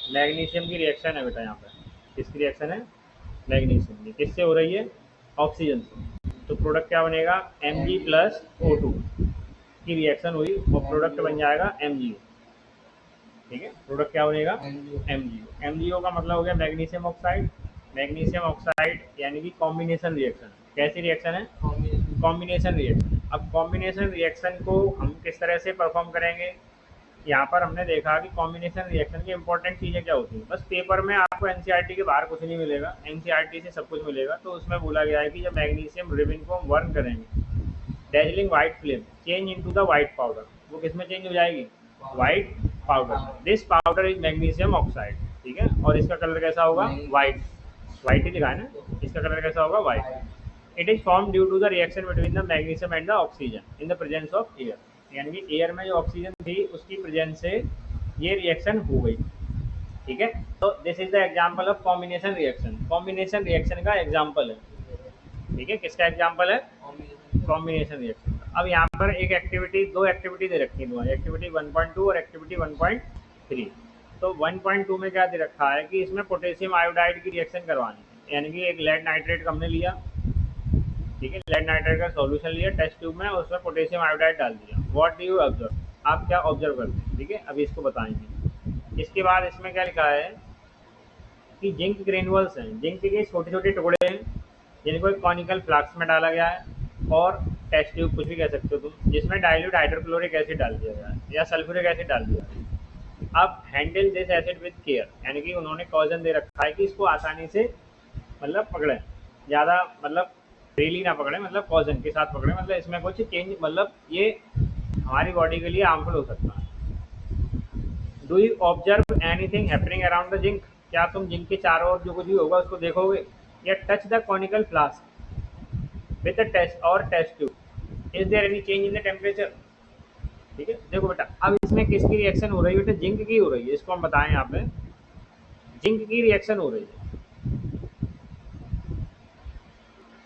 Magnesium की reaction है बेटा यहाँ पे। किसकी रिएक्शन है? मैग्नीशियम की। किससे हो रही है? ऑक्सीजन से। तो प्रोडक्ट क्या बनेगा? Mg प्लस O2 की रिएक्शन हुई और प्रोडक्ट बन जाएगा MgO। ठीक है, प्रोडक्ट क्या बनेगा? MgO। MgO का मतलब हो गया मैग्नीशियम ऑक्साइड। मैग्नीशियम ऑक्साइड यानी कि कॉम्बिनेशन रिएक्शन। कैसी रिएक्शन है? Combination reaction. अब कॉम्बिनेशन रिएक्शन को हम किस तरह से परफॉर्म करेंगे? यहाँ पर हमने देखा कि कॉम्बिनेशन रिएक्शन की इंपॉर्टेंट चीज़ें क्या होती हैं। बस पेपर में आपको एनसीईआरटी के बाहर कुछ नहीं मिलेगा, एनसीईआरटी से सब कुछ मिलेगा। तो उसमें बोला गया है कि जब मैग्नीशियम रिबिन को हम बर्न करेंगे, dazzling white flame change into the white powder, वो किस में चेंज हो जाएगी? White powder. This powder is magnesium oxide. ठीक है, और इसका कलर कैसा होगा? व्हाइट। व्हाइट ही लिखा है ना, इसका कलर कैसा होगा? White. It is form due to the reaction between the magnesium and the oxygen in the presence of air. यानी कि एयर में जो ऑक्सीजन थी उसकी प्रेजेंस से ये रिएक्शन हो गई। ठीक है, तो this is the example of combination reaction. Combination reaction का एग्जांपल है। ठीक है, किसका एग्जांपल है? Combination reaction. अब यहाँ पर एक एक्टिविटी, दो एक्टिविटी दे रखी है तुम्हारी, एक्टिविटी 1.2 और एक्टिविटी 1.3। तो 1.2 में क्या दे रखा है कि इसमें पोटेशियम आयोडाइड की रिएक्शन करवानी है। यानी कि एक लेड नाइट्रेट का हमने लिया। ठीक है, लेड नाइट्रेट का सॉल्यूशन लिया टेस्ट ट्यूब में और उसमें पोटेशियम आयोडाइड डाल दिया। What do you observe? आप क्या ऑब्जर्व करते हैं? ठीक है, अभी इसको बताएंगे। इसके बाद इसमें क्या लिखा है कि जिंक ग्रेनुअल्स हैं, जिंक के छोटे छोटे टुकड़े हैं जिनको एक कॉनिकल फ्लास्क में डाला गया है और टेस्ट ट्यूब कुछ भी कह सकते हो तुम, जिसमें डाइल्यूट हाइड्रोक्लोरिक एसिड डाल दिया गया है या सल्फ्यूरिक एसिड डाल दिया है। अब handle this acid with care, यानी कि उन्होंने कॉजन दे रखा है कि इसको आसानी से मतलब पकड़ें, ज़्यादा मतलब फ्रीली ना पकड़ें, मतलब कॉजन के साथ पकड़ें, मतलब इसमें कुछ चेंज, मतलब ये हमारी बॉडी के लिए हार्मफुल हो सकता है। Do you observe anything happening around the zinc? क्या तुम जिंक के चारों ओर जो कुछ भी होगा उसको देखोगे? या touch the conical flask with the test और test tube, is there any change in the temperature? ठीक है, देखो बेटा, अब इसमें किसकी रिएक्शन हो रही है? बेटा जिंक की हो रही है। इसको हम बताएं यहाँ पे, जिंक की रिएक्शन हो रही है।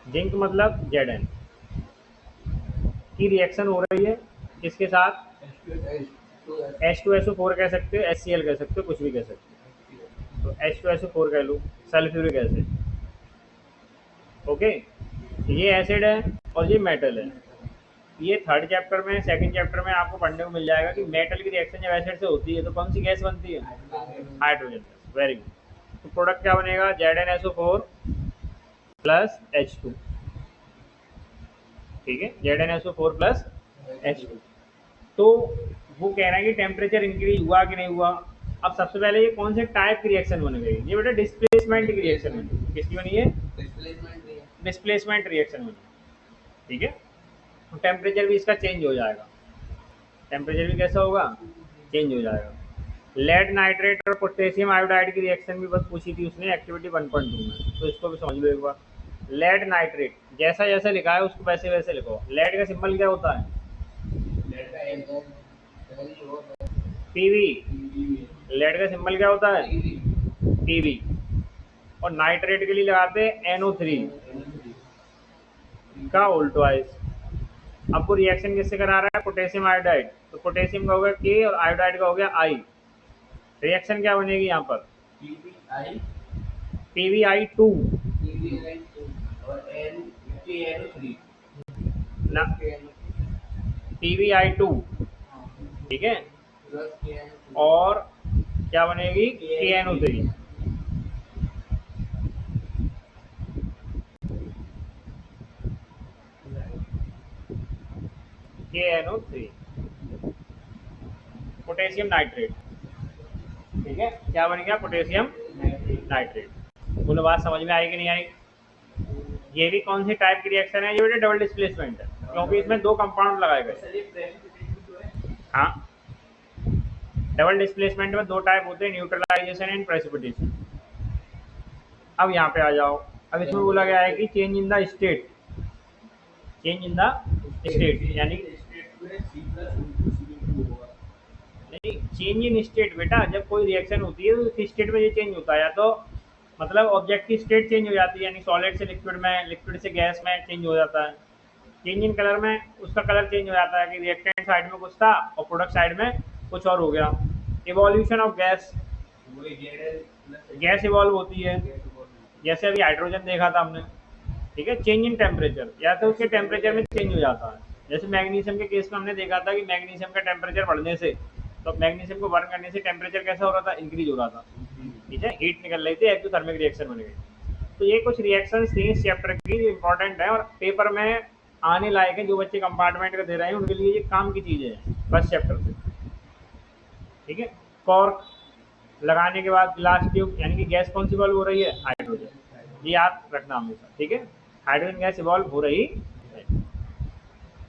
जिंक मतलब Zn की रिएक्शन हो रही है किसके साथ? H2SO4 कह सकते हो, HCl कह सकते हो, कुछ भी कह सकते हो। तो H2SO4 कह लो, सल्फ्यूरिक एसिड। ओके, ये एसिड है और ये मेटल है। ये थर्ड चैप्टर में, सेकंड चैप्टर में आपको पढ़ने को मिल जाएगा कि मेटल की रिएक्शन जब एसिड से होती है तो कौन सी गैस बनती है? Hydrogen gas. Very good. तो प्रोडक्ट क्या बनेगा? ZnSO4 plus H2। ठीक है, ZnSO4 प्लस H2। तो वो कह रहा है कि टेम्परेचर इंक्रीज हुआ कि नहीं हुआ। अब सबसे पहले ये कौन से टाइप की रिएक्शन बन गई? ये बेटा डिस्प्लेसमेंट की रिएक्शन बनी। किसकी बनी है? डिस्प्लेसमेंट रिएक्शन बनी। ठीक है, तो टेम्परेचर भी इसका चेंज हो जाएगा। टेम्परेचर भी कैसा होगा? चेंज हो जाएगा। लेड नाइट्रेट और पोटेशियम आयोडाइड की रिएक्शन भी बस पूछी थी उसने एक्टिविटी 1.2 में, तो इसको भी समझ लो एक बार। लेड नाइट्रेट जैसा जैसा लिखा है उसको वैसे वैसे लिखो। लेड का सिंबल क्या होता है? पीवी। लेड का सिंबल क्या होता है? पीवी। और नाइट्रेट के लिए लगाते हैं NO3 का उल्टवाइज। अब वो रिएक्शन किससे करा रहा है? Potassium iodide. तो पोटेशियम का हो गया K और आयोडाइड का हो गया I। रिएक्शन क्या बनेगी यहाँ पर? PbI2 ना, PbI2। ठीक है, और क्या बनेगी? KNO3। KNO3 potassium nitrate. ठीक है, क्या बन गया? Potassium nitrate. बोलो बात समझ में आई कि नहीं आई? ये भी कौन सी टाइप की रिएक्शन है? ये बेटा डबल डिस्प्लेसमेंट है, क्योंकि इसमें दो कंपाउंड लगाए गए। हाँ, डबल डिस्प्लेसमेंट में दो टाइप होते हैं, न्यूट्रलाइजेशन एंड प्रेसिपिटेशन। अब यहाँ पे आ जाओ। अब इसमें बोला गया है कि change in the state, change in the state यानी नहीं, चेंज इन स्टेट बेटा, जब कोई रिएक्शन होती है तो उस स्टेट में ये चेंज होता है। या तो मतलब ऑब्जेक्ट की स्टेट चेंज हो जाती है, यानी सॉलिड से लिक्विड में, लिक्विड से गैस में चेंज हो जाता है। चेंज इन कलर में उसका कलर चेंज हो जाता है कि रिएक्टेंट साइड में कुछ था और प्रोडक्ट साइड में कुछ और हो गया। Evolution of gas, gas evolve होती है, जैसे अभी हाइड्रोजन देखा था हमने, ठीक है, चेंज इन टेम्परेचर, या तो उसके टेम्परेचर में चेंज हो जाता है। जैसे मैग्नीशियम के केस में हमने देखा था कि मैग्नीशियम का टेम्परेचर बढ़ने से, तो मैग्नीशियम को बर्न करने से टेम्परेचर कैसा हो रहा था, इंक्रीज हो रहा था, ठीक है, हीट निकल रही थी, एक्सोथर्मिक रिएक्शन बन गई। तो ये कुछ रिएक्शंस थी इस चैप्टर की, इंपॉर्टेंट है और पेपर में आने लायक है। जो बच्चे कंपार्टमेंट का दे रहे हैं उनके लिए ये काम की चीज़ें हैं फर्स्ट चैप्टर से, ठीक है। कॉर्क लगाने के बाद ग्लास ट्यूब, यानी कि गैस कौन सी इवॉल्व हो रही है, हाइड्रोजन, ये याद रखना हमेशा, ठीक है, हाइड्रोजन गैस इवॉल्व हो रही है।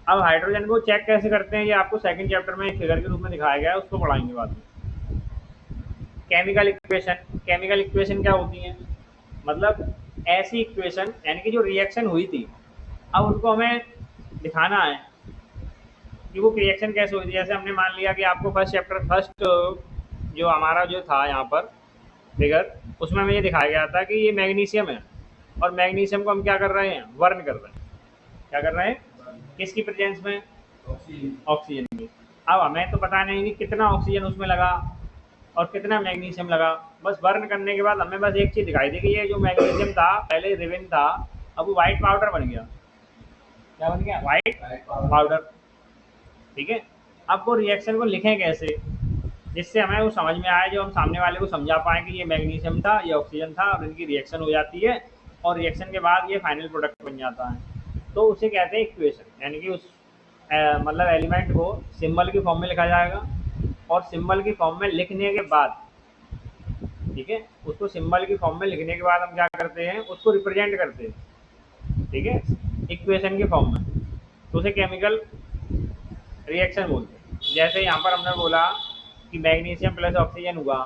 अब हाइड्रोजन को चेक कैसे करते हैं, ये आपको सेकंड चैप्टर में एक फिगर के रूप में दिखाया गया है, उसको पढ़ाएंगे बाद में। केमिकल इक्वेशन, केमिकल इक्वेशन क्या होती है, मतलब ऐसी इक्वेशन, यानी कि जो रिएक्शन हुई थी, अब उनको हमें दिखाना है कि वो रिएक्शन कैसे हुई थी। जैसे हमने मान लिया कि आपको फर्स्ट चैप्टर, फर्स्ट जो हमारा जो था यहाँ पर फिगर, उसमें हमें ये दिखाया गया था कि ये मैग्नीशियम है, और मैग्नीशियम को हम क्या कर रहे हैं, बर्न कर रहे हैं। क्या कर रहे हैं, किसकी प्रेजेंस में, ऑक्सीजन की। अब हमें तो पता नहीं कि कितना ऑक्सीजन उसमें लगा और कितना मैग्नीशियम लगा, बस बर्न करने के बाद हमें बस एक चीज़ दिखाई दी कि ये जो मैग्नीशियम था पहले रिबिन था, अब वो वाइट पाउडर बन गया। क्या बन गया, वाइट पाउडर, ठीक है। अब वो रिएक्शन को लिखें कैसे, जिससे हमें वो समझ में आए, जो हम सामने वाले को समझा पाएँ कि ये मैग्नीशियम था, ये ऑक्सीजन था, और इनकी रिएक्शन हो जाती है, और रिएक्शन के बाद ये फाइनल प्रोडक्ट बन जाता है। तो उसे कहते हैं इक्वेशन, यानी कि उस मतलब एलिमेंट को सिंबल की फॉर्म में लिखा जाएगा, और सिंबल की फॉर्म में लिखने के बाद, ठीक है, उसको सिंबल की फॉर्म में लिखने के बाद हम क्या करते हैं, उसको रिप्रेजेंट करते हैं, ठीक है, इक्वेशन की फॉर्म में। तो उसे केमिकल रिएक्शन बोलते हैं। जैसे यहाँ पर हमने बोला कि मैग्नीशियम प्लस ऑक्सीजन हुआ,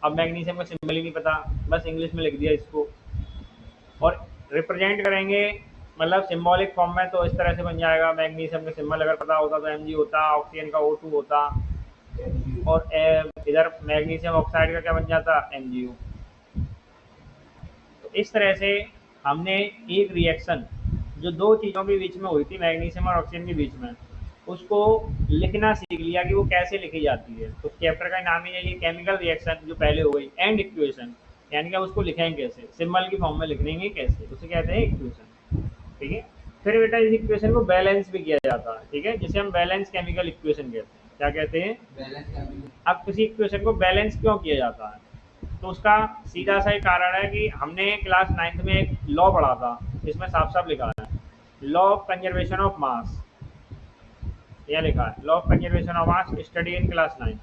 अब मैग्नीशियम का सिंबल ही नहीं पता, बस इंग्लिश में लिख दिया इसको, और रिप्रेजेंट करेंगे मतलब सिंबॉलिक फॉर्म में, तो इस तरह से बन जाएगा। मैग्नीशियम का सिंबल अगर पता होता तो Mg होता, ऑक्सीजन का O2 होता, और इधर मैग्नीशियम ऑक्साइड का क्या बन जाता, MgO। तो इस तरह से हमने एक रिएक्शन जो दो चीज़ों के बीच में हुई थी, मैग्नीशियम और ऑक्सीजन के बीच में, उसको लिखना सीख लिया कि वो कैसे लिखी जाती है। तो चैप्टर का नाम ही है ये, केमिकल रिएक्शन जो पहले हो गई, एंड इक्वेशन, यानी कि हम उसको लिखेंगे कैसे, सिंबल की फॉर्म में लिखेंगे कैसे, उसे कहते हैं इक्वेशन, ठीक है। फिर बेटा इस इक्वेशन को बैलेंस भी किया जाता है, ठीक है, जिसे हम बैलेंस केमिकल इक्वेशन कहते हैं। क्या कहते हैं, अब किसी इक्वेशन को बैलेंस क्यों किया जाता है, तो उसका सीधा सा ही कारण है कि हमने क्लास 9th में एक लॉ पढ़ा था, जिसमें साफ साफ लिखा है law of conservation of mass, यह लिखा है law of conservation of mass study in class 9,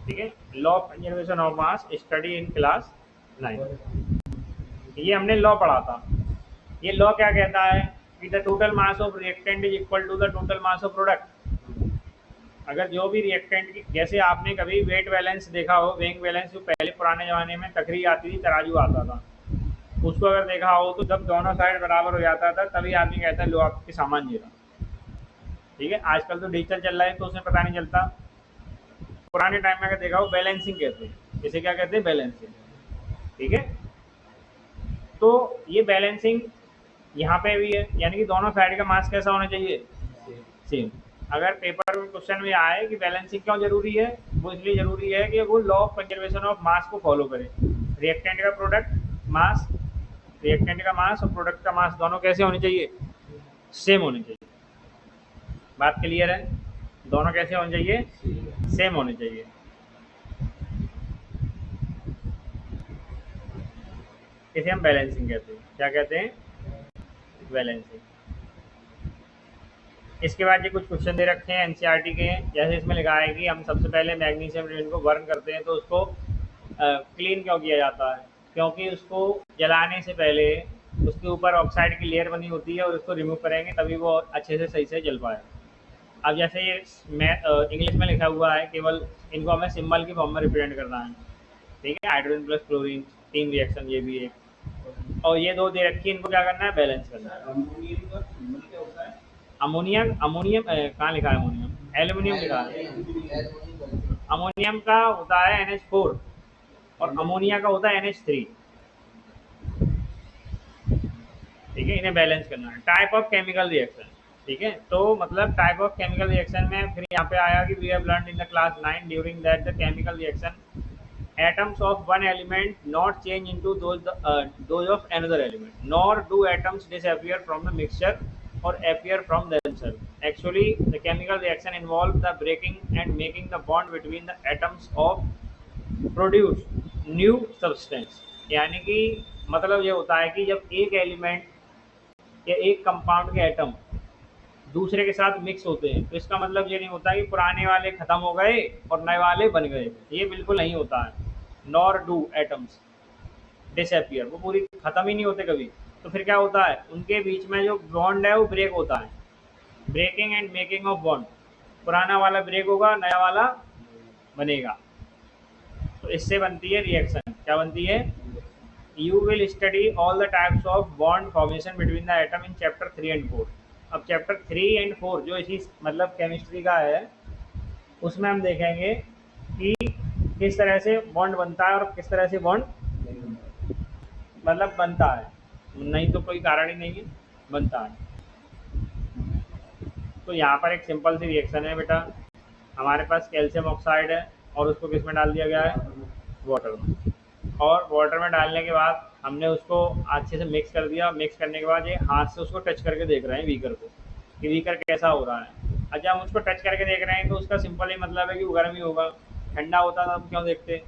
ठीक है, law of conservation of mass study in class 9, ये हमने लॉ पढ़ा था। ये लॉ क्या कहता है कि the total mass of reactant is equal to the total mass of product. अगर जो भी रिएक्टेंट की, जैसे आपने कभी वेट बैलेंस देखा हो, वेइंग बैलेंस, जो पहले पुराने ज़माने में तखरी आती थी, तराजू आता था, उसको अगर देखा हो तो जब दोनों साइड बराबर हो जाता था तभी आदमी कहता है लो आपके सामान ये रहा, ठीक है। आजकल तो डिजिटल चल रहा है तो उसमें पता नहीं चलता। पुराने टाइम में अगर देखा हो बैलेंसिंग कहते हैं, इसे क्या कहते हैं, बैलेंसिंग, ठीक है। तो ये बैलेंसिंग यहाँ पे भी है, यानी कि दोनों साइड का मास कैसा होना चाहिए, सेम। अगर पेपर में क्वेश्चन में आए कि बैलेंसिंग क्यों जरूरी है, वो इसलिए जरूरी है कि वो law of conservation of mass को फॉलो करे। रिएक्टेंट का प्रोडक्ट मास, रिएक्टेंट का मास और प्रोडक्ट का मास दोनों कैसे होने चाहिए, सेम होने चाहिए। बात क्लियर है, दोनों कैसे होने चाहिए, सेम होने चाहिए। इसे हम बैलेंसिंग कहते हैं। क्या कहते हैं, बैलेंसिंग। इसके बाद ये कुछ क्वेश्चन दे रखे हैं एनसीईआरटी के, जैसे इसमें लिखा है कि हम सबसे पहले मैग्नीशियम रेन को बर्न करते हैं, तो उसको क्लीन क्यों किया जाता है, क्योंकि उसको जलाने से पहले उसके ऊपर ऑक्साइड की लेयर बनी होती है, और उसको रिमूव करेंगे तभी वो अच्छे से सही से जल पाएगा। अब जैसे ये इंग्लिश में लिखा हुआ है, केवल इनको हमें सिंबल की फॉर्म में रिप्रेजेंट करना है, ठीक है। हाइड्रोजन प्लस क्लोरीन, तीन रिएक्शन, ये भी एक, और ये दो दे रखी है, इनको क्या करना है, बैलेंस करना है। अमोनियम, अमोनियम कहाँ लिखा है, अमोनियम, एल्यूमिनियम लिखा है। अमोनियम का होता है NH4, और अमोनिया का होता है NH3, ठीक है। इन्हें बैलेंस करना है। टाइप ऑफ केमिकल रिएक्शन, ठीक है, तो मतलब टाइप ऑफ केमिकल रिएक्शन में फिर यहाँ पे आया कि we have learned in the class 9 during that the chemical reaction atoms of one element not change into those of another element, nor do atoms disappear from the mixture or appear from themselves. Actually, the chemical reaction involves the breaking and making the bond between the atoms of produce new substance. यानी कि मतलब ये होता है कि जब एक element या एक कंपाउंड के एटम दूसरे के साथ मिक्स होते हैं तो इसका मतलब ये नहीं होता कि पुराने वाले खत्म हो गए और नए वाले बन गए, ये बिल्कुल नहीं होता है। नॉर डू एटम्स डिसअपियर, वो पूरी खत्म ही नहीं होते कभी। तो फिर क्या होता है, उनके बीच में जो बॉन्ड है वो ब्रेक होता है, breaking and making of bond. पुराना वाला ब्रेक होगा, नया वाला बनेगा। तो इससे बनती है रिएक्शन। क्या बनती है? You will study all the types of bond formation between the atom in chapter 3 and 4। अब चैप्टर 3 एंड 4 जो इसी मतलब केमिस्ट्री का है, उसमें हम देखेंगे कि किस तरह से बॉन्ड बनता है और किस तरह से बॉन्ड मतलब बनता है, नहीं तो कोई कारण ही नहीं है, बनता है। तो यहाँ पर एक सिंपल सी रिएक्शन है बेटा, हमारे पास कैल्शियम ऑक्साइड है और उसको किस में डाल दिया गया है? वाटर में। और वाटर में डालने के बाद हमने उसको अच्छे से मिक्स कर दिया। मिक्स करने के बाद ये हाथ से उसको टच करके देख रहे हैं बीकर को कि बीकर कैसा हो रहा है। अच्छा, हम उसको टच करके देख रहे हैं तो उसका सिंपल ही मतलब है कि वो गर्म ही होगा। ठंडा होता तो हम क्यों देखते?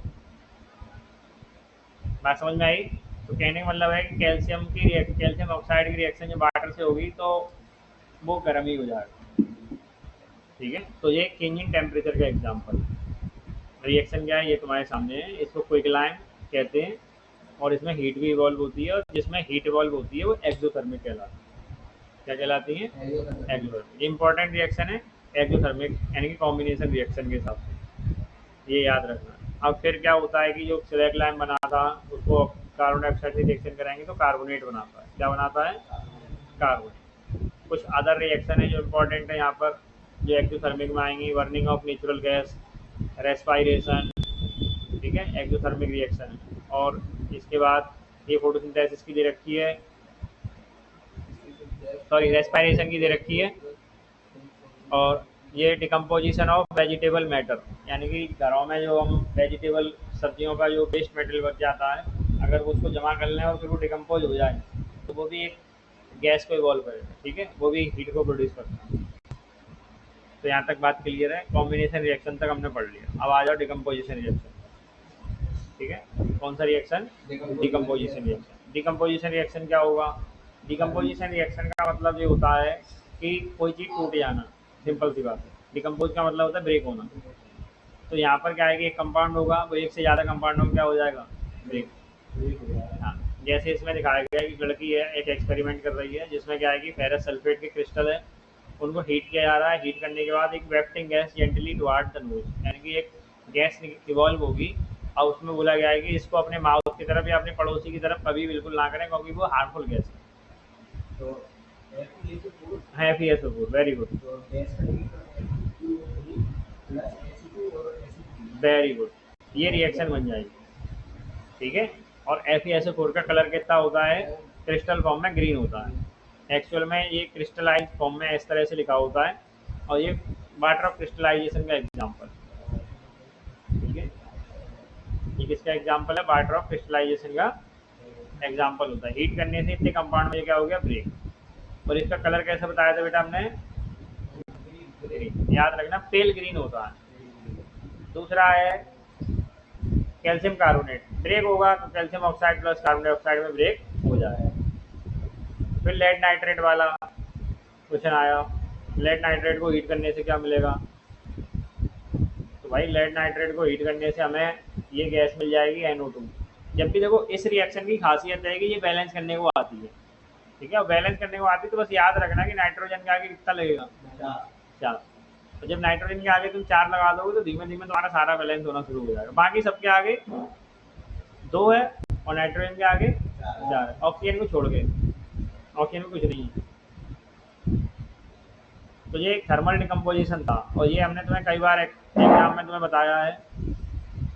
बात समझ में आई? तो कहने का मतलब है कि कैल्शियम ऑक्साइड की रिएक्शन जब वाटर से होगी तो वो गर्म ही हो जाएगा। ठीक है, तो ये चेंजिंग टेम्परेचर का एग्जाम्पल। रिएक्शन क्या है ये तुम्हारे सामने है, इसको क्विकलाइन कहते हैं और इसमें हीट भी इवॉल्व होती है, और जिसमें हीट इवॉल्व होती है वो एक्सोथर्मिक कहलाती है। क्या कहलाती है? एक्सोथर्मिक। इंपॉर्टेंट रिएक्शन है एक्सोथर्मिक, यानी कि कॉम्बिनेशन रिएक्शन के हिसाब से, ये याद रखना। अब फिर क्या होता है कि जो स्लैग लाइन बना था उसको कार्बन डाइऑक्साइड से रिएक्शन कराएंगे तो कार्बोनेट बनाता है। क्या बनाता है? कार्बोनेट। कुछ अदर रिएक्शन है जो इम्पोर्टेंट है यहाँ पर, जो एक्सोथर्मिक में आएंगी। Burning of natural gas, respiration, ठीक है, एक्सोथर्मिक रिएक्शन है। और इसके बाद ये फोटोसिंथेसिस की दे रखी है, सॉरी रेस्पायरेशन की दे रखी है। और ये डिकम्पोजिशन ऑफ वेजिटेबल मैटर, यानी कि घरों में जो हम वेजिटेबल सब्जियों का जो वेस्ट मटेरियल बच जाता है, अगर वो उसको जमा कर लें और फिर वो डिकम्पोज हो जाए तो वो भी एक गैस को इवॉल्व करेगा। ठीक है, वो भी हीट को प्रोड्यूस करता है। तो यहाँ तक बात क्लियर है। कॉम्बिनेशन रिएक्शन तक हमने पढ़ लिया। अब आ जाओ डिकम्पोजिशन रिएक्शन। ठीक है, कौन सा reaction? Decomposition reaction. Decomposition reaction क्या होगा? डिकम्पोजिशन रिएक्शन का मतलब ये होता है कि कोई चीज़ टूट जाना, सिंपल सी बात है। डिकम्पोज का मतलब होता है ब्रेक होना। तो यहाँ पर क्या है कि एक कंपाउंड होगा, वो एक से ज़्यादा कंपाउंडों में क्या हो जाएगा? ब्रेक। हाँ, जैसे इसमें दिखाया गया है कि लड़की है, एक एक्सपेरिमेंट कर रही है जिसमें क्या है कि फेरस सल्फेट के क्रिस्टल है, उनको हीट किया जा रहा है। हीट करने के बाद एक wafting gas gently toward the nose, यानी कि एक गैस इवॉल्व होगी और उसमें बोला गया है कि इसको अपने माउथ की तरफ या अपने पड़ोसी की तरफ कभी बिल्कुल ना करें क्योंकि वो हार्मफुल गैस है। हाँ, FeSO4, very good, very good, ये रिएक्शन बन जाएगी। ठीक है, और FeSO4 का कलर कितना होता है? क्रिस्टल फॉर्म में ग्रीन होता है। एक्चुअल में ये क्रिस्टलाइज फॉर्म में इस तरह से लिखा होता है, और ये वाटर ऑफ क्रिस्टलाइजेशन का एग्जाम्पल। ठीक है, ये किसका एग्जाम्पल है? वाटर ऑफ क्रिस्टलाइजेशन का एग्जाम्पल होता है। हीट करने से इतने कंपाउंड में क्या हो गया? ब्रेक। और इसका कलर कैसे बताया था बेटा हमने? ग्रीन। याद रखना, पेल ग्रीन होता है। दूसरा है कैल्शियम कार्बोनेट। ब्रेक होगा तो calcium oxide plus carbon dioxide में ब्रेक हो जाएगा। फिर लेड नाइट्रेट वाला क्वेश्चन आया। लेड नाइट्रेट को हीट करने से क्या मिलेगा? तो भाई लेड नाइट्रेट को हीट करने से हमें ये गैस मिल जाएगी NO2। जबकि देखो इस रिएक्शन की खासियत है कि ये बैलेंस करने को आती है। ठीक है, और बैलेंस करने को आती है तो बस याद रखना कि नाइट्रोजन के आगे कितना लगेगा? 4। तो जब नाइट्रोजन के आगे तुम 4 लगा दोगे तो धीमे धीमे तुम्हारा सारा बैलेंस होना शुरू हो जाएगा। बाकी सबके आगे 2 है और नाइट्रोजन के आगे 4 है, ऑक्सीजन को छोड़ के। ऑक्सीजन में कुछ नहीं है। तो ये एक थर्मल डिकम्पोजिशन था, और ये हमने तुम्हें कई बार एग्जाम में तुम्हें बताया है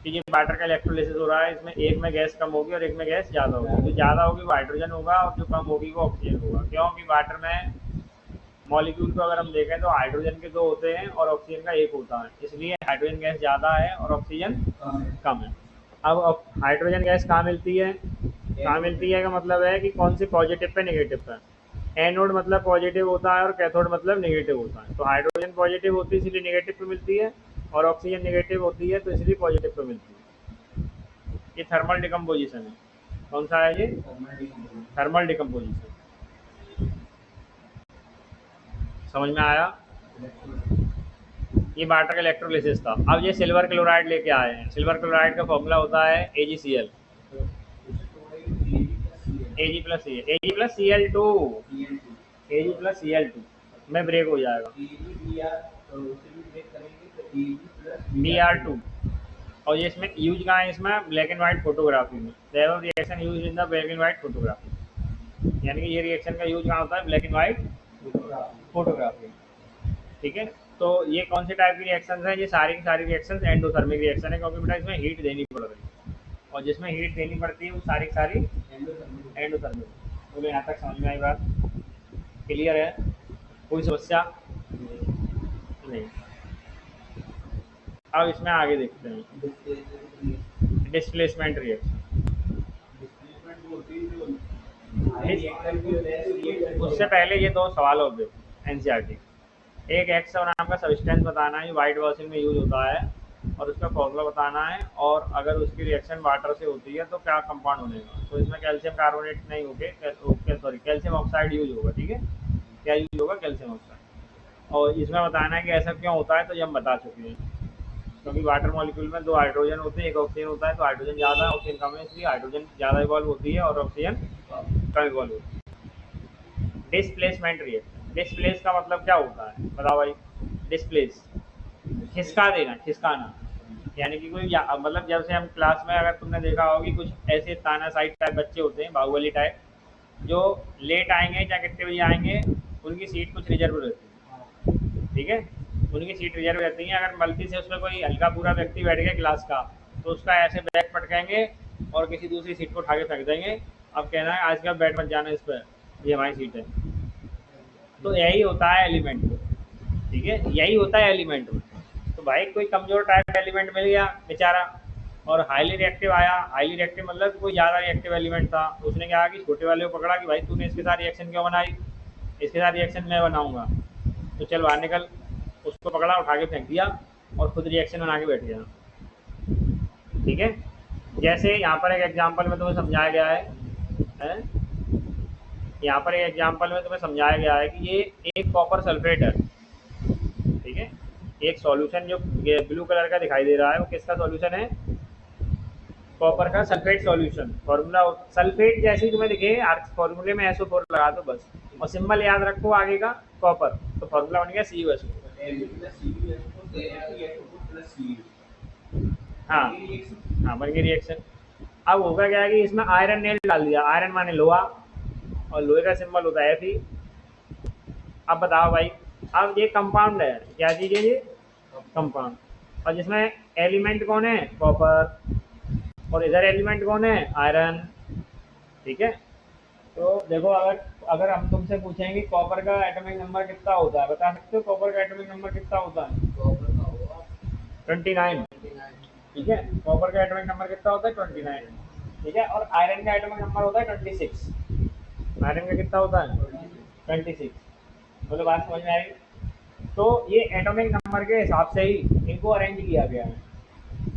कि ये वाटर का इलेक्ट्रोलिसिस हो रहा है। इसमें एक में गैस कम होगी और एक में गैस ज़्यादा होगी। जो ज़्यादा होगी वो हाइड्रोजन होगा और जो कम होगी वो ऑक्सीजन होगा। क्योंकि वाटर में मॉलिक्यूल को अगर हम देखें तो हाइड्रोजन के 2 होते हैं और ऑक्सीजन का 1 होता है, इसलिए हाइड्रोजन गैस ज़्यादा है और ऑक्सीजन कम है। अब हाइड्रोजन गैस कहाँ मिलती है, कहाँ मिलती है का मतलब है कि कौन से पॉजिटिव पे नेगेटिव पे। एनोड मतलब पॉजिटिव होता है और कैथोड मतलब नेगेटिव होता है। तो हाइड्रोजन पॉजिटिव होती है इसलिए नेगेटिव पे मिलती है, और ऑक्सीजन नेगेटिव होती है तो इसलिए पॉजिटिव पे मिलती है। ये थर्मल डिकम्पोजिशन है। कौन सा है ये, थर्मल डिकम्पोजिशन। समझ में आया। ये वाटर का इलेक्ट्रोलिसिस था। अब ये सिल्वर क्लोराइड लेके आए हैं। सिल्वर क्लोराइड का फॉर्मूला होता है AgCl, Ag प्लस सी, Ag plus Cl2, Ag plus Cl2 में ब्रेक हो जाएगा Br2। और ये इसमें यूज कहाँ है, इसमें ब्लैक एंड व्हाइट फोटोग्राफी में। Reaction use in the black and white photography, यानी कि ये रिएक्शन का यूज कहाँ होता है, ब्लैक एंड व्हाइट फोटोग्राफी। ठीक है। तो ये कौन से टाइप की रिएक्शन है, ये सारी की सारी रिएक्शन एंडोथर्मिक रिएक्शन है, क्योंकि बेटा इसमें हीट देनी पड़ रही है, और जिसमें हीट देनी पड़ती है वो सारी की सारी एंडोथर्मिक। तो यहाँ तक समझ में आई बात, क्लियर है, कोई समस्या नहीं। अब इसमें आगे देखते हैं डिस्प्लेसमेंट रिएक्शन। उससे पहले ये दो सवाल हो गए एनसीईआरटी। एक एक्स नाम का सब्सटेंस बताना है, वाइट वॉशिंग में यूज होता है, और उसका फॉर्मूला बताना है, और अगर उसकी रिएक्शन वाटर से होती है तो क्या कंपाउंड बनेगा। तो इसमें कैल्शियम कार्बोनेट नहीं होके सॉरी कैल्शियम ऑक्साइड यूज होगा। ठीक है, क्या यूज होगा, कैल्शियम ऑक्साइड। और इसमें बताना है कि ऐसा क्यों होता है, तो ये हम बता चुके हैं, क्योंकि वाटर मॉलिक्यूल में दो हाइड्रोजन होते हैं, एक ऑक्सीजन होता है, तो हाइड्रोजन ज़्यादा है ऑक्सीजन कम है, इसलिए हाइड्रोजन ज़्यादा इवॉल्व होती है और ऑक्सीजन कम इवॉल्व होती है। डिस्प्लेसमेंट रिएक्शन, डिस्प्लेस का मतलब क्या होता है बताओ भाई। डिस्प्लेस खिसका देना, खिसकाना, यानी कि कोई मतलब जब से हम क्लास में, अगर तुमने देखा होगा कि कुछ ऐसे तानाशाही टाइप बच्चे होते हैं, बाहुबली टाइप, जो लेट आएंगे या कितने बजे आएंगे, उनकी सीट कुछ रिजर्व रहती है। ठीक है, उनकी सीट रिजर्व रहती है। अगर गलती से उसमें कोई हल्का पूरा व्यक्ति बैठ गया क्लास का, तो उसका ऐसे बैग पटकेंगे और किसी दूसरी सीट को उठा के फेंक देंगे। अब कहना है आज का बैठ मत जाना इस पर, ये हमारी सीट है। तो यही होता है एलिमेंट में। ठीक है, यही होता है एलिमेंट में। तो भाई कोई कमजोर टाइप का एलिमेंट मिल गया बेचारा, और हाईली रिएक्टिव आया। हाईली रिएक्टिव मतलब कोई ज़्यादा रिएक्टिव एलिमेंट था, उसने क्या कि छोटे वाले को पकड़ा कि भाई तूने इसके साथ रिएक्शन क्यों बनाई, इसके साथ रिएक्शन मैं बनाऊंगा, तो चल बाहर निकल। उसको पकड़ा, उठा के फेंक दिया, और खुद रिएक्शन बना के बैठ गया। ठीक है, जैसे यहाँ पर एक एग्जाम्पल में तुम्हें समझाया गया है? यहाँ पर एक एग्जाम्पल में तुम्हें समझाया गया है कि ये एक कॉपर सल्फेट है। ठीक है, एक सॉल्यूशन जो ब्लू कलर का दिखाई दे रहा है वो किसका सॉल्यूशन है, कॉपर का सल्फेट सॉल्यूशन। फॉर्मूला सल्फेट जैसे ही तुम्हें दिखे फॉर्मूले में SO4 लगा दो बस, और सिंबल याद रखो आगे का कॉपर, तो फॉर्मूला बन गया CuSO। हाँ हाँ, बन गई रिएक्शन। अब होगा क्या है कि इसमें आयरन नेल डाल दिया, आयरन माने लोहा, और लोहे का सिंबल होता है Fe। अब बताओ भाई, अब ये कंपाउंड है, क्या चीज़ है ये, कंपाउंड, और जिसमें एलिमेंट कौन है, कॉपर, और इधर एलिमेंट कौन है, आयरन। ठीक है, तो देखो अगर अगर हम तुमसे पूछें कि कॉपर का एटॉमिक नंबर कितना होता है, बता सकते हो कॉपर का एटॉमिक नंबर कितना होता है, 29। ठीक है, कॉपर का एटॉमिक नंबर कितना होता है, 29। ठीक है, और आयरन का एटॉमिक नंबर होता है 26। आयरन का कितना होता है, 26। मतलब बात समझ में आई। तो ये एटॉमिक नंबर के हिसाब से ही इनको अरेंज किया गया है।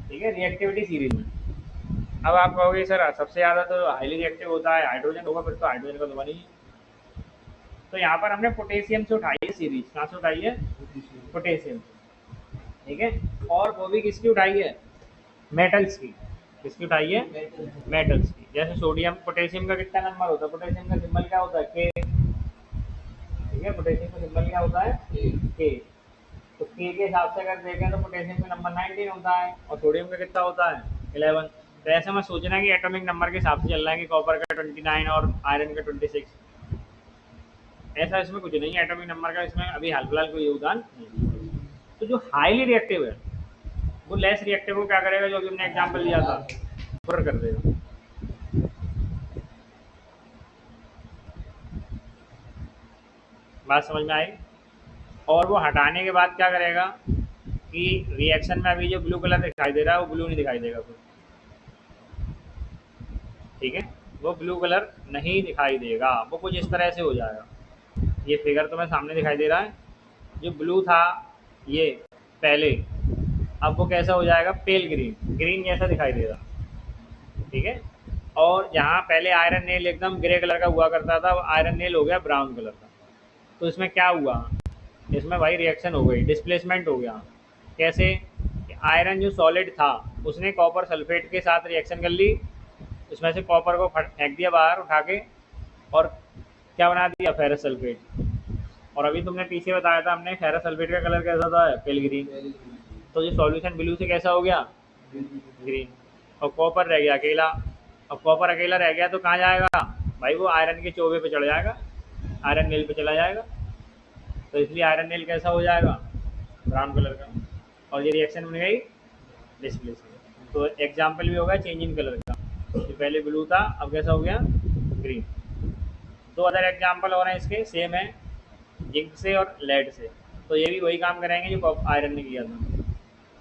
ठीक है, रिएक्टिविटी सीरीज में। अब आप कहोगे सर सबसे ज़्यादा तो हाईली रिएक्टिव होता है हाइड्रोजन होगा, फिर तो हाइड्रोजन का तो बनी ही। तो यहाँ पर हमने पोटेशियम से उठाई है सीरीज, कहाँ से उठाई है, पोटेशियम से। ठीक है, और वो भी किसकी उठाई है, मेटल्स की। किसकी उठाई है, मेटल्स की। जैसे सोडियम, पोटेशियम का कितना नंबर होता है, पोटेशियम का सिंबल क्या होता है, के। ठीक है, पोटेशियम का सिंबल क्या होता है, के। तो के हिसाब से अगर देखें तो पोटेशियम का नंबर 19 होता है, और सोडियम का कितना होता है, 11। तो ऐसे में सोचना है कि एटॉमिक नंबर के हिसाब से चल रहा है कि कॉपर का 29 और आयरन का 26। ऐसा इसमें कुछ नहीं है, एटॉमिक नंबर का इसमें अभी हाल फिलहाल कोई योगदान नहीं। तो जो हाईली रिएक्टिव है वो लेस रिएक्टिव को क्या करेगा, जो अभी हमने एग्जाम्पल लिया था, पूरा कर देगा। बात समझ में आई। और वो हटाने के बाद क्या करेगा कि रिएक्शन में अभी जो ब्लू कलर दिखाई दे रहा है वो ब्लू नहीं दिखाई देगा फिर। ठीक है, वो ब्लू कलर नहीं दिखाई देगा, वो कुछ इस तरह से हो जाएगा। ये फिगर तुम्हें सामने दिखाई दे रहा है, जो ब्लू था ये पहले, अब वो कैसा हो जाएगा, पेल ग्रीन, ग्रीन जैसा दिखाई देगा। ठीक है, और जहाँ पहले आयरन नेल एकदम ग्रे कलर का हुआ करता था, वो आयरन नेल हो गया ब्राउन कलर का। तो इसमें क्या हुआ, इसमें भाई रिएक्शन हो गई, डिस्प्लेसमेंट हो गया। कैसे कि आयरन जो सॉलिड था उसने कॉपर सल्फेट के साथ रिएक्शन कर ली, उसमें से कॉपर को फेंक दिया बाहर उठा के, और क्या बना दिया, फेरस सल्फेट। और अभी तुमने पीछे बताया था हमने, फेरस सल्फेट का कलर कैसा था, पेल ग्रीन। तो ये सॉल्यूशन ब्लू से कैसा हो गया, ग्रीन। और कॉपर रह गया अकेला। अब कॉपर अकेला रह गया तो कहाँ जाएगा भाई, वो आयरन के चोवे पे चढ़ जाएगा, आयरन नेल पे चला जाएगा। तो इसलिए आयरन नेल कैसा हो जाएगा, ब्राउन कलर का। और ये रिएक्शन बन गई डिस्प्लेसमेंट। तो एग्जाम्पल भी होगा चेंज इन कलर का, ये पहले ब्लू था अब कैसा हो गया, ग्रीन। दो अदर एग्जाम्पल और हैं इसके, सेम है, जिंक से और लेड से। तो ये भी वही काम करेंगे जो आयरन ने किया था।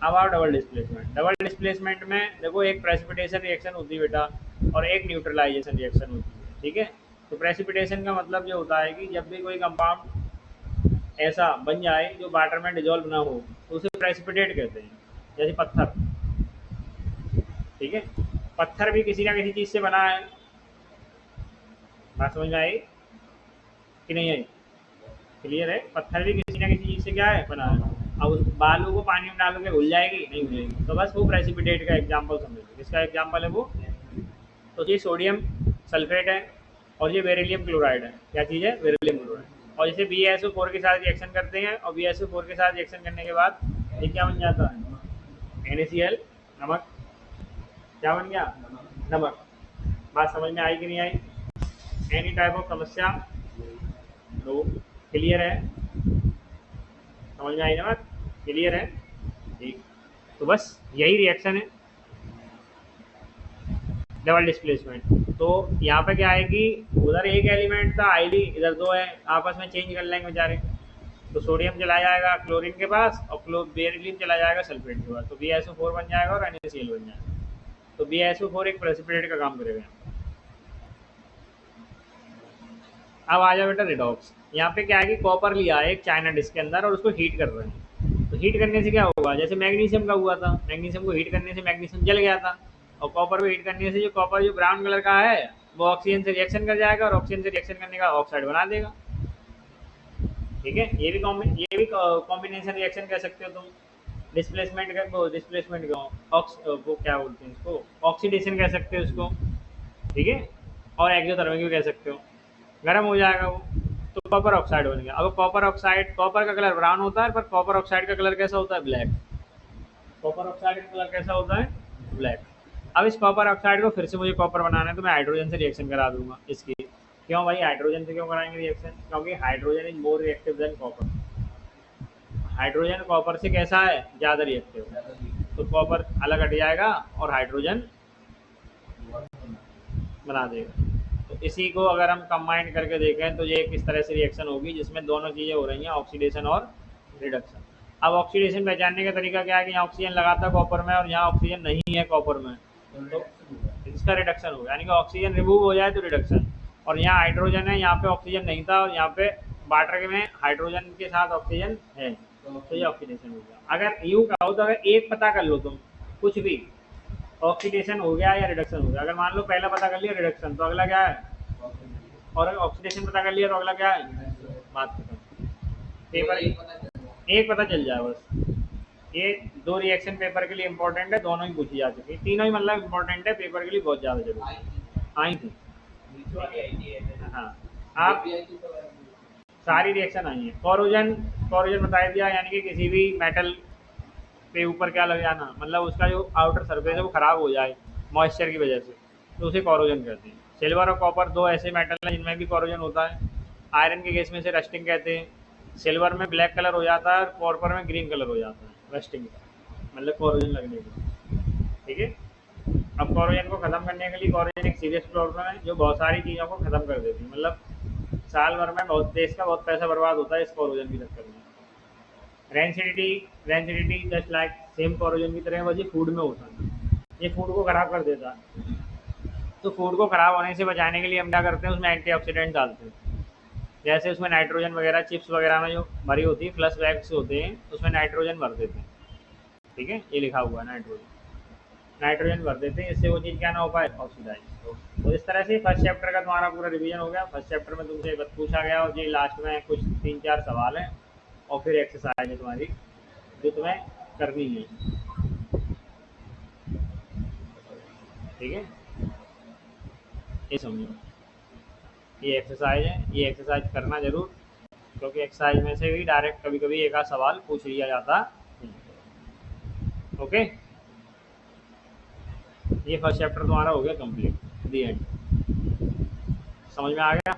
अब आओ डबल डिस्प्लेसमेंट। डबल डिस्प्लेसमेंट में देखो, एक प्रेसिपिटेशन रिएक्शन होती है बेटा, और एक न्यूट्रलाइजेशन रिएक्शन होती है। ठीक है, तो प्रेसिपिटेशन का मतलब ये होता है कि जब भी कोई कंपाउंड ऐसा बन जाए जो वाटर में डिजोल्व ना हो, तो उसे प्रेसिपिटेट कहते हैं। जैसे पत्थर, ठीक है, पत्थर भी किसी ना किसी चीज़ से बना है। बात समझ में आई कि नहीं आई, क्लियर है, पत्थर भी किसी ना किसी चीज़ से क्या है, बना है। अब उस बालू को पानी में डालोगे घुल जाएगी, नहीं घुलेगी। तो बस वो प्रेसिपिटेट का एग्जाम्पल समझ लो, किसका एग्जाम्पल है वो। तो ये सोडियम सल्फेट है, और ये बेरिलियम क्लोराइड है। क्या चीज़ है, बेरिलियम क्लोराइड। और इसे BaSO4 के साथ रिएक्शन करते हैं, और BaSO4 के साथ रिएक्शन करने के बाद ये क्या बन जाता है, NaCl, नमक। क्या बन गया, नमक। बात समझ में आई कि नहीं आई, एनी टाइप ऑफ समस्या, नो, क्लियर है, समझ में आई ना बात, क्लियर है, ठीक। तो बस यही रिएक्शन है डबल डिस्प्लेसमेंट। तो यहाँ पे क्या है कि उधर एक एलिमेंट था आईडी, इधर दो है, आपस में चेंज कर लेंगे बेचारे। तो सोडियम चला जाएगा क्लोरीन के पास, और बेरिलियम चला जाएगा सल्फेट के पास, तो BaSO4 बन जाएगा और NaCl बन जाएगा। तो BaSO4 एक प्रेसिपिटेट का काम करेगा। अब आ जाओ बेटा रिडॉक्स। यहाँ पे क्या है कि कॉपर लिया है एक चाइना डिश के अंदर और उसको हीट कर रहे हैं। तो हीट करने से क्या होगा, जैसे मैग्नीशियम का हुआ था, मैग्नीशियम को हीट करने से मैग्नीशियम जल गया था, और कॉपर को हीट करने से जो कॉपर जो ब्राउन कलर का है वो ऑक्सीजन से रिएक्शन कर जाएगा, और ऑक्सीजन से रिएक्शन करने का ऑक्साइड बना देगा। ठीक है, ये भी कॉम्बिनेशन रिएक्शन कह सकते हो तुम। डिस्प्लेसमेंट का डिस्प्लेसमेंट का वो क्या बोलते हैं इसको, ऑक्सीडेशन कह सकते हो इसको। ठीक है, और एक्सोथर्मिक भी कह सकते हो, गर्म हो जाएगा वो, तो कॉपर ऑक्साइड बन गया। अब कॉपर ऑक्साइड, कॉपर का कलर ब्राउन होता है, पर कॉपर ऑक्साइड का कलर कैसा होता है, ब्लैक। कॉपर ऑक्साइड का कलर कैसा होता है, ब्लैक। अब इस कॉपर ऑक्साइड को फिर से मुझे कॉपर बनाना है, तो मैं हाइड्रोजन से रिएक्शन करा दूंगा इसकी। क्यों भाई, हाइड्रोजन से क्यों कराएंगे रिएक्शन, क्योंकि hydrogen is more reactive than copper. Hydrogen copper से कैसा है, ज़्यादा रिएक्टिव। तो कॉपर अलग हट जाएगा और हाइड्रोजन बना देगा। तो इसी को अगर हम कंबाइन करके देखें तो ये किस तरह से रिएक्शन होगी, जिसमें दोनों चीज़ें हो रही हैं, ऑक्सीडेशन और रिडक्शन। अब ऑक्सीडेशन पहचानने का तरीका क्या है कि यहाँ ऑक्सीजन लगा था कॉपर में और यहाँ ऑक्सीजन नहीं है कॉपर में, तो इसका रिडक्शन होगा, यानी कि ऑक्सीजन रिमूव हो जाए तो रिडक्शन। और यहाँ हाइड्रोजन है, यहाँ पे ऑक्सीजन नहीं था, और यहाँ पे वाटर में हाइड्रोजन के साथ ऑक्सीजन है, तो ये ऑक्सीडेशन हो गया। अगर यूँ कहो तो अगर एक पता कर लो तुम, कुछ भी, ऑक्सीडेशन हो गया या रिडक्शन हो गया। अगर मान लो पहला पता कर लिया रिडक्शन, तो अगला क्या है, और अगर ऑक्सीडेशन पता कर लिया तो अगला क्या है, बात खत्म। पेपर एक पता चल जाए बस। ये दो रिएक्शन पेपर के लिए इंपॉर्टेंट है, दोनों ही पूछी जा चुकी है, तीनों ही मतलब इंपॉर्टेंट है, पेपर के लिए बहुत ज़्यादा जरूरी आई थी। हाँ, आप सारी रिएक्शन आई है। कोरोजन, कोरोजन बता दिया, यानी कि किसी भी मेटल पे ऊपर क्या लग जाना, मतलब उसका जो आउटर सरफेस है वो खराब हो जाए मॉइस्चर की वजह से, तो उसे कोरोजन कहते हैं। सिल्वर और कॉपर दो ऐसे मेटल हैं जिनमें भी कोरोजन होता है। आयरन के केस में से रस्टिंग कहते हैं। सिल्वर में ब्लैक कलर हो जाता है और कॉपर में ग्रीन कलर हो जाता है, रस्टिंग मतलब कोरोजन लगने के। ठीक है, अब कोरोजन को ख़त्म करने के लिए, कोरोजन एक सीरियस प्रॉब्लम है जो बहुत सारी चीज़ों को ख़त्म कर देती है, मतलब साल भर में बहुत देश का बहुत पैसा बर्बाद होता है इस कोरोजन के चक्कर में। Rancidity, rancidity just like same corrosion की तरह, बस ये फूड में होता है, ये फूड को ख़राब कर देता है। तो फूड को ख़राब होने से बचाने के लिए हम क्या करते हैं, उसमें एंटीऑक्सीडेंट डालते हैं। जैसे उसमें नाइट्रोजन वगैरह चिप्स वगैरह में जो भरी होती है, फ्लश बैग्स होते हैं, उसमें नाइट्रोजन भर देते हैं। ठीक है, ये लिखा हुआ है नाइट्रोजन, नाइट्रोजन भर देते हैं, इससे वो चीज़ क्या ना हो पाए, ऑक्सीडाइज। तो इस तरह से फर्स्ट चैप्टर का तुम्हारा पूरा रिवीजन हो गया। फर्स्ट चैप्टर में तुमसे बस पूछा गया और ये लास्ट में कुछ 3-4 सवाल हैं और फिर एक्सरसाइज है तुम्हारी जो तुम्हें करनी है। ठीक है, ये समझो, ये एक्सरसाइज है, ये एक्सरसाइज करना जरूर, क्योंकि एक्सरसाइज में से भी डायरेक्ट कभी कभी एक आध सवाल पूछ लिया जाता है। ओके, ये फर्स्ट चैप्टर तुम्हारा हो गया कंप्लीट, दी एंड। समझ में आ गया?